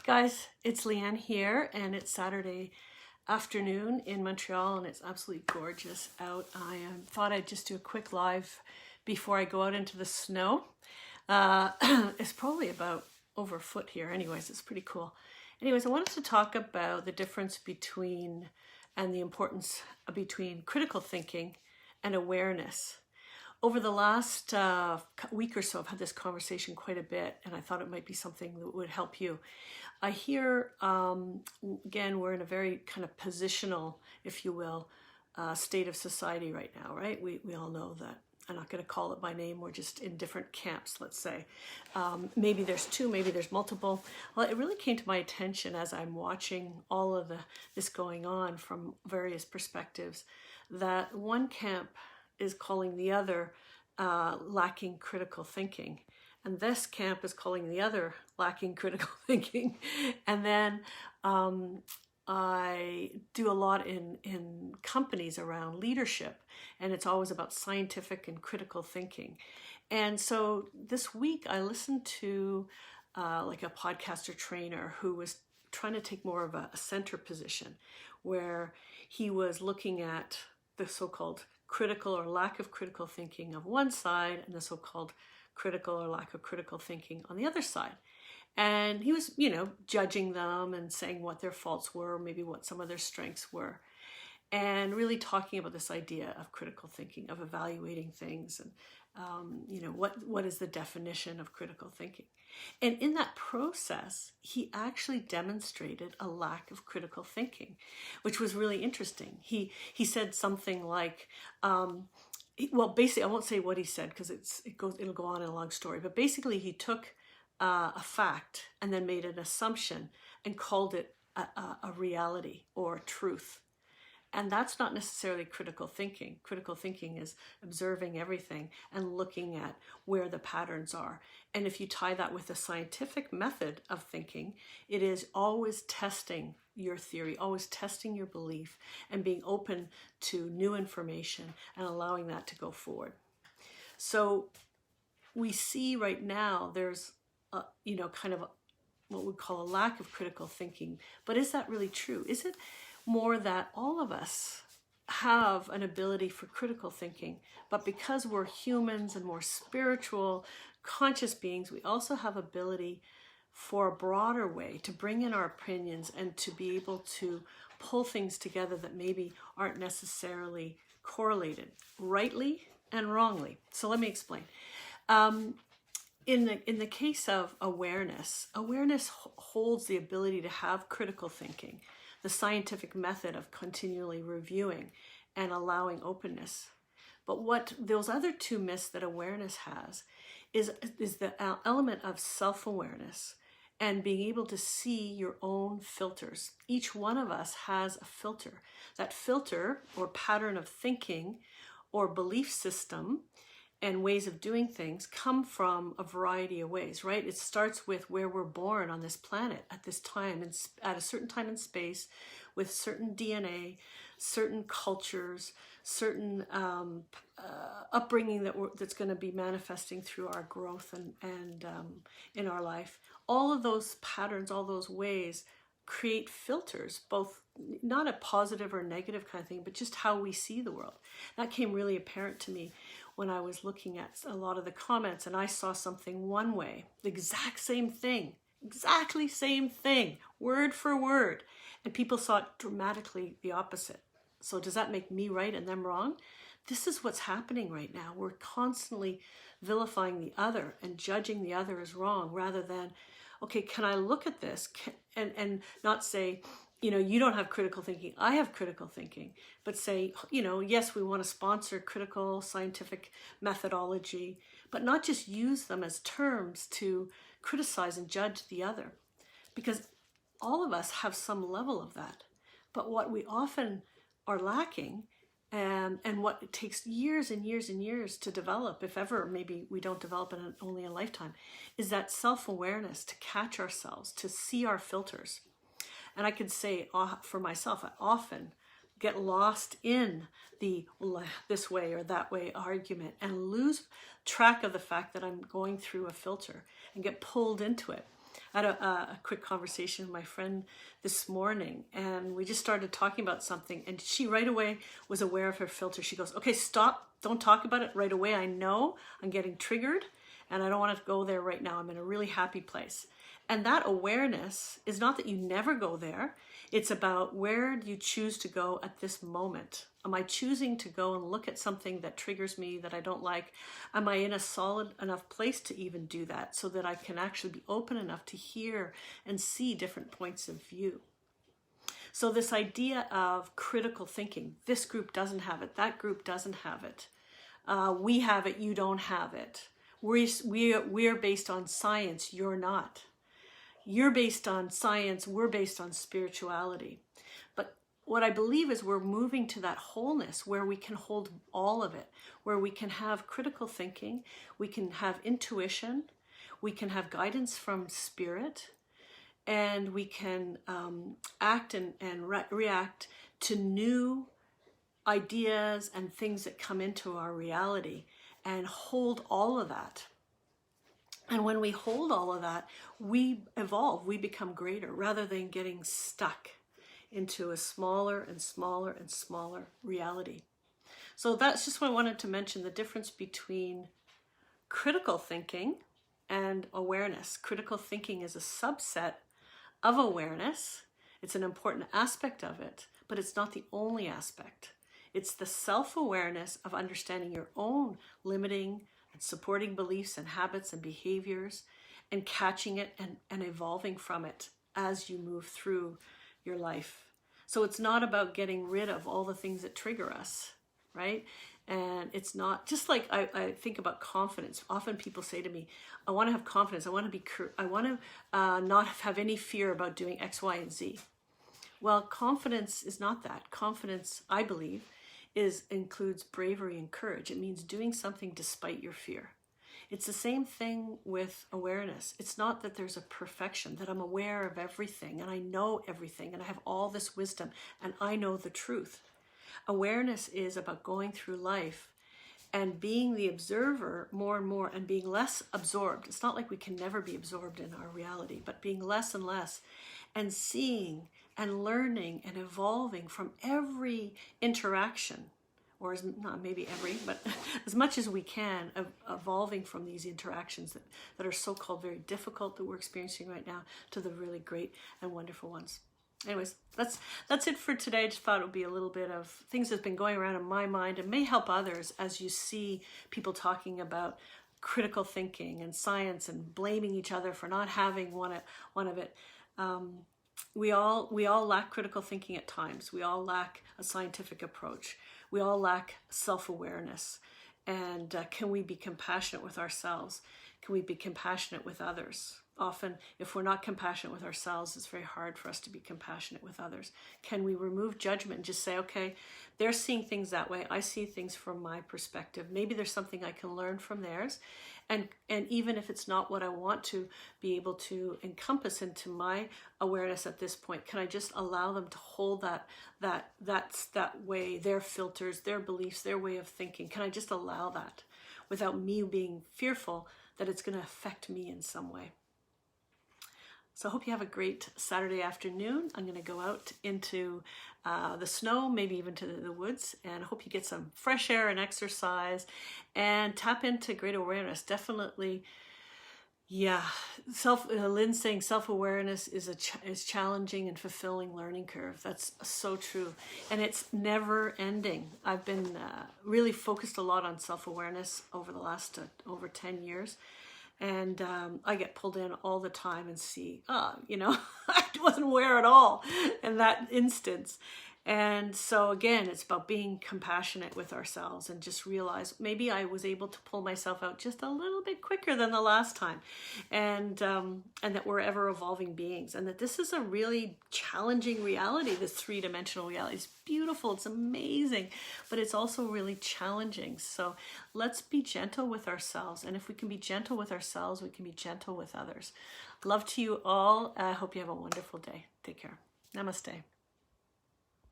Guys, it's Lianne here, and it's Saturday afternoon in Montreal, and it's absolutely gorgeous out. I thought I'd just do a quick live before I go out into the snow. It's probably about over a foot here anyways. It's pretty cool. Anyways, I wanted to talk about the difference between and the importance between critical thinking and awareness. Over the last week or so, I've had this conversation quite a bit, and I thought it might be something that would help you. I hear, again, we're in a very kind of positional, if you will, state of society right now, right? We all know that. I'm not going to call it by name. We're just in different camps, let's say. Maybe there's two, maybe there's multiple. Well, it really came to my attention as I'm watching all of this going on from various perspectives, that one camp is calling the other lacking critical thinking. And this camp is calling the other lacking critical thinking. And then I do a lot in companies around leadership, and it's always about scientific and critical thinking. And so this week I listened to like a podcaster trainer who was trying to take more of a center position, where he was looking at the so-called critical or lack of critical thinking of one side and the so-called critical or lack of critical thinking on the other side. And he was, judging them and saying what their faults were, maybe what some of their strengths were, and really talking about this idea of critical thinking, of evaluating things, and what is the definition of critical thinking. And in that process, he actually demonstrated a lack of critical thinking, which was really interesting. He said something like, well, basically, I won't say what he said because it'll go on in a long story. But basically, he took a fact and then made an assumption and called it a reality or truth. And that's not necessarily critical thinking. Critical thinking is observing everything and looking at where the patterns are. And if you tie that with a scientific method of thinking, it is always testing your theory, always testing your belief, and being open to new information and allowing that to go forward. So we see right now there's kind of what we call a lack of critical thinking. But is that really true? Is it more that all of us have an ability for critical thinking, but because we're humans and more spiritual, conscious beings, we also have ability for a broader way to bring in our opinions and to be able to pull things together that maybe aren't necessarily correlated, rightly and wrongly. So let me explain. In the case of awareness holds the ability to have critical thinking, the scientific method of continually reviewing and allowing openness. But what those other two myths that awareness has is the element of self-awareness and being able to see your own filters. Each one of us has a filter. That filter or pattern of thinking or belief system and ways of doing things come from a variety of ways, right? It starts with where we're born on this planet at this time, and at a certain time and space, with certain DNA, certain cultures, certain upbringing that's going to be manifesting through our growth and in our life. All of those patterns, all those ways create filters, both not a positive or negative kind of thing, but just how we see the world. That came really apparent to me when I was looking at a lot of the comments, and I saw something one way, the exact same thing, exactly same thing, word for word, and people saw it dramatically the opposite. So does that make me right and them wrong? This is what's happening right now. We're constantly vilifying the other and judging the other as wrong, rather than, okay, can I look at this and not say, you don't have critical thinking, I have critical thinking, but say, yes, we want to sponsor critical scientific methodology, but not just use them as terms to criticize and judge the other, because all of us have some level of that. But what we often are lacking, and what it takes years and years and years to develop, if ever maybe we don't develop it in only a lifetime, is that self-awareness, to catch ourselves, to see our filters. And I could say for myself, I often get lost in the this way or that way argument and lose track of the fact that I'm going through a filter and get pulled into it. I had a quick conversation with my friend this morning, and we just started talking about something, and she right away was aware of her filter. She goes, okay, stop, don't talk about it right away. I know I'm getting triggered and I don't want to go there right now. I'm in a really happy place. And that awareness is not that you never go there. It's about, where do you choose to go at this moment? Am I choosing to go and look at something that triggers me, that I don't like? Am I in a solid enough place to even do that, so that I can actually be open enough to hear and see different points of view? So this idea of critical thinking, this group doesn't have it, that group doesn't have it. We have it, you don't have it. We're based on science, you're not. You're based on science, we're based on spirituality. But what I believe is we're moving to that wholeness where we can hold all of it, where we can have critical thinking, we can have intuition, we can have guidance from spirit, and we can act and react to new ideas and things that come into our reality, and hold all of that. And when we hold all of that, we evolve, we become greater, rather than getting stuck into a smaller and smaller and smaller reality. So that's just what I wanted to mention, the difference between critical thinking and awareness. Critical thinking is a subset of awareness. It's an important aspect of it, but it's not the only aspect. It's the self-awareness of understanding your own limiting and supporting beliefs and habits and behaviors, and catching it and evolving from it as you move through your life. So it's not about getting rid of all the things that trigger us, right? And it's not just like, I think about confidence. Often people say to me, I want to have confidence. I want to not have any fear about doing X, Y, and Z. Well, confidence is not that. Confidence, I believe, includes bravery and courage. It means doing something despite your fear. It's the same thing with awareness. It's not that there's a perfection, that I'm aware of everything and I know everything and I have all this wisdom and I know the truth. Awareness is about going through life and being the observer more and more, and being less absorbed. It's not like we can never be absorbed in our reality, but being less and less, and seeing and learning and evolving from every interaction, or not maybe every, but as much as we can, evolving from these interactions that are so-called very difficult that we're experiencing right now, to the really great and wonderful ones. Anyways, that's it for today. I just thought it would be a little bit of things that's been going around in my mind, and may help others as you see people talking about critical thinking and science and blaming each other for not having one of it. We all lack critical thinking at times. We all lack a scientific approach. We all lack self-awareness. And can we be compassionate with ourselves? Can we be compassionate with others? Often, if we're not compassionate with ourselves, it's very hard for us to be compassionate with others. Can we remove judgment and just say, okay, they're seeing things that way. I see things from my perspective. Maybe there's something I can learn from theirs. And even if it's not what I want to be able to encompass into my awareness at this point, can I just allow them to hold that way, their filters, their beliefs, their way of thinking? Can I just allow that without me being fearful that it's going to affect me in some way? So I hope you have a great Saturday afternoon. I'm going to go out into the snow, maybe even to the woods, and I hope you get some fresh air and exercise and tap into greater awareness. Definitely, yeah. Lynn's saying self-awareness is challenging and fulfilling learning curve. That's so true, and it's never ending. I've been really focused a lot on self-awareness over the last over 10 years. And I get pulled in all the time and see, I wasn't aware at all in that instance. And so again, it's about being compassionate with ourselves and just realize maybe I was able to pull myself out just a little bit quicker than the last time. And that we're ever evolving beings, and that this is a really challenging reality, this three-dimensional reality. It's beautiful, it's amazing, but it's also really challenging. So let's be gentle with ourselves. And if we can be gentle with ourselves, we can be gentle with others. Love to you all. I hope you have a wonderful day. Take care. Namaste.